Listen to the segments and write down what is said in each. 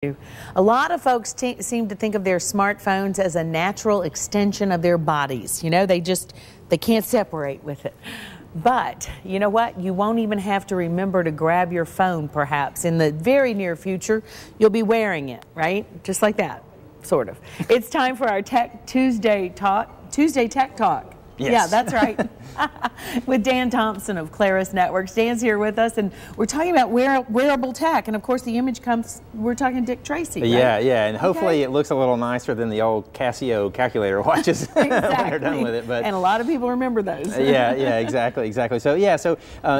A lot of folks seem to think of their smartphones as a natural extension of their bodies. You know, they can't separate with it. But you know what? You won't even have to remember to grab your phone, perhaps. In the very near future, you'll be wearing it, right? Just like that, sort of. It's time for our Tuesday Tech Talk. Yes. Yeah, that's right. With Dan Thompson of Claris Networks. Dan's here with us, and we're talking about wearable tech. And of course, the image comes, we're talking Dick Tracy, right? Yeah, and hopefully it looks a little nicer than the old Casio calculator watches exactly. when they're done with it. And a lot of people remember those. yeah, exactly. So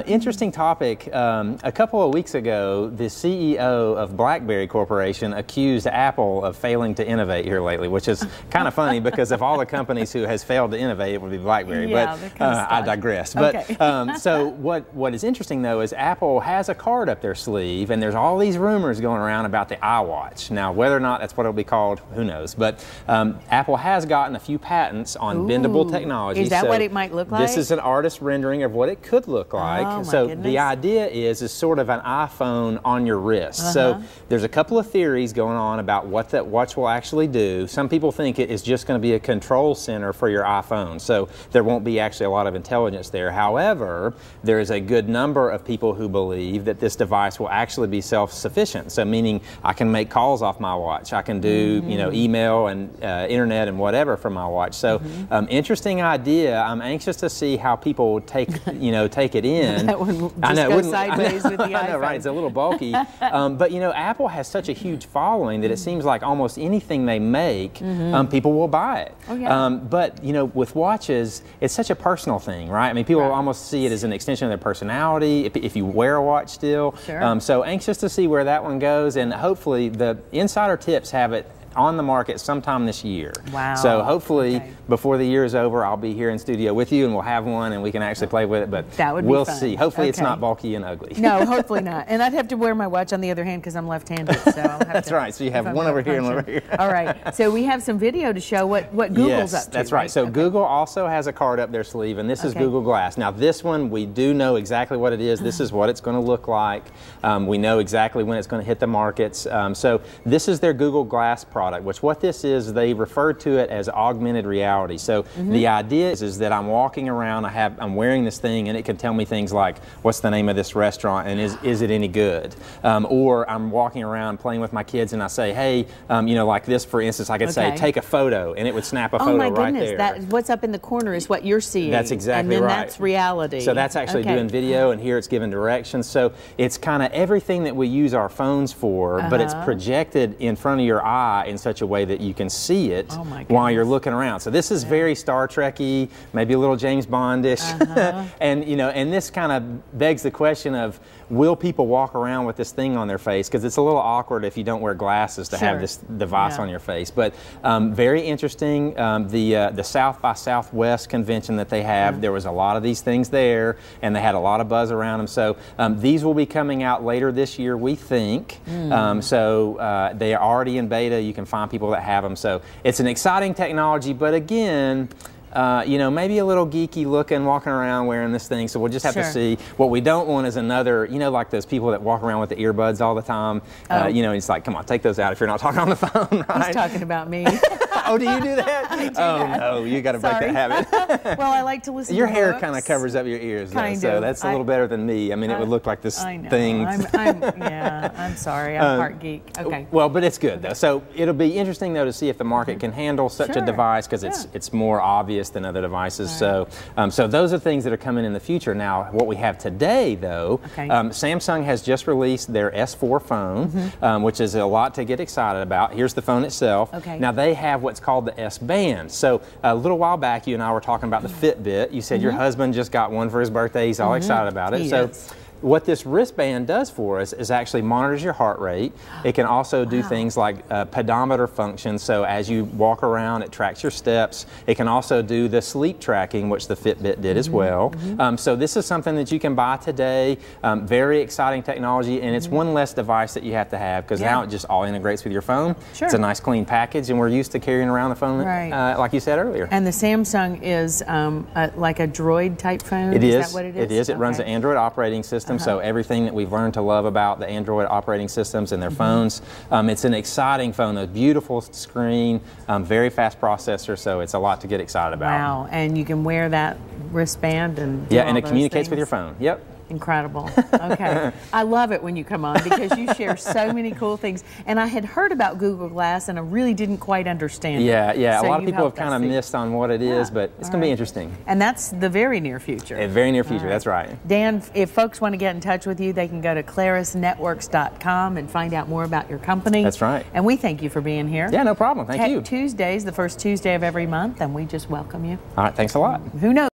interesting topic. A couple of weeks ago, the CEO of BlackBerry Corporation accused Apple of failing to innovate here lately, which is kind of funny because of all the companies who has failed to innovate, it would be BlackBerry. Yeah, but I digress. Okay. But so what is interesting though is Apple has a card up their sleeve, and there's all these rumors going around about the iWatch. Now, whether or not that's what it'll be called, who knows? But Apple has gotten a few patents on bendable technology. Is that what it might look like? This is an artist rendering of what it could look like. Oh, so goodness. the idea is sort of an iPhone on your wrist. So there's a couple of theories going on about what that watch will actually do. Some people think it is just going to be a control center for your iPhone. So there won't be actually a lot of intelligence there. However, there is a good number of people who believe that this device will actually be self-sufficient. So meaning I can make calls off my watch. I can do email and internet and whatever from my watch. So interesting idea. I'm anxious to see how people take it in. That one just goes sideways with the iPhone. I know, right? It's a little bulky. But you know, Apple has such a huge following that it seems like almost anything they make, people will buy it. Oh, yeah. But you know, with watches, it's such a personal thing, right? I mean, people almost see it as an extension of their personality if you wear a watch still. Sure. So anxious to see where that one goes, and hopefully the insider tips have it on the market sometime this year. Wow. So hopefully before the year is over, I'll be here in studio with you and we'll have one and we can actually play with it, but that would be we'll fun. see. Hopefully it's not bulky and ugly. No, hopefully not. And I'd have to wear my watch on the other hand because I'm left-handed, so I'll have That's right. So you have one over here and one over here. All right. So we have some video to show what Google's up to. That's right. So Google also has a card up their sleeve, and this is Google Glass. Now this one, we do know exactly what it is. This is what it's going to look like. We know exactly when it's going to hit the markets. So this is their Google Glass product, which what this is, they refer to it as augmented reality. So the idea is that I'm walking around, I'm wearing this thing, and it can tell me things like, what's the name of this restaurant, and is it any good? Or I'm walking around playing with my kids, and I say, hey, like this, for instance, I could say, take a photo, and it would snap a photo right there. That what's up in the corner is what you're seeing. That's exactly right. And then that's reality. So that's actually doing video, and here it's giving directions. So it's kind of everything that we use our phones for, but it's projected in front of your eye in such a way that you can see it while you're looking around. So this is very Star Trek-y, maybe a little James Bond-ish. And this kind of begs the question of, will people walk around with this thing on their face? Because it's a little awkward if you don't wear glasses to have this device on your face. But very interesting. The South by Southwest convention that they have, there was a lot of these things there, and they had a lot of buzz around them. So these will be coming out later this year, we think. So they are already in beta. You can find people that have them. So it's an exciting technology, but again, maybe a little geeky looking, walking around wearing this thing, so we'll just have to see. What we don't want is another, like those people that walk around with the earbuds all the time. And it's like, come on, take those out if you're not talking on the phone, right? He's talking about me. Oh, do you do that? I do that. No, you got to break that habit. Well, I like to listen your to hair books. kind of covers up your ears, though, Kind so of. that's a little better than me. I mean, it would look like this thing. I'm sorry, I'm part geek. Okay. Well, but it's good, though. So it'll be interesting, though, to see if the market can handle such a device, because it's more obvious than other devices. So those are things that are coming in the future. Now, what we have today, though, Samsung has just released their S4 phone, which is a lot to get excited about. Here's the phone itself. Now, they have what's called the S Band. So a little while back, you and I were talking about the Fitbit. You said your husband just got one for his birthday. He's all excited about it. So what this wristband does for us is actually monitors your heart rate. It can also do things like pedometer function. So as you walk around, it tracks your steps. It can also do the sleep tracking, which the Fitbit did as well. So this is something that you can buy today. Very exciting technology, and it's one less device that you have to have, because now it just all integrates with your phone. It's a nice clean package, and we're used to carrying around the phone, like you said earlier. And the Samsung is like a Droid type phone? It is. Is that what it is? It is. It runs an Android operating system. system, so everything that we've learned to love about the Android operating systems and their phones. It's an exciting phone, a beautiful screen, very fast processor, so it's a lot to get excited about. Wow, and you can wear that wristband and yeah, and it communicates with your phone. Yep. Incredible. Okay. I love it when you come on because you share so many cool things. And I had heard about Google Glass and I really didn't quite understand it. Yeah. So a lot of people have kind of missed on what it is, but it's going to be interesting. And that's the very near future. Very near future, that's right. Dan, if folks want to get in touch with you, they can go to clarisnetworks.com and find out more about your company. That's right. And we thank you for being here. Yeah, no problem. Thank you. Tuesdays, the first Tuesday of every month, and we just welcome you. All right, thanks a lot. Who knows?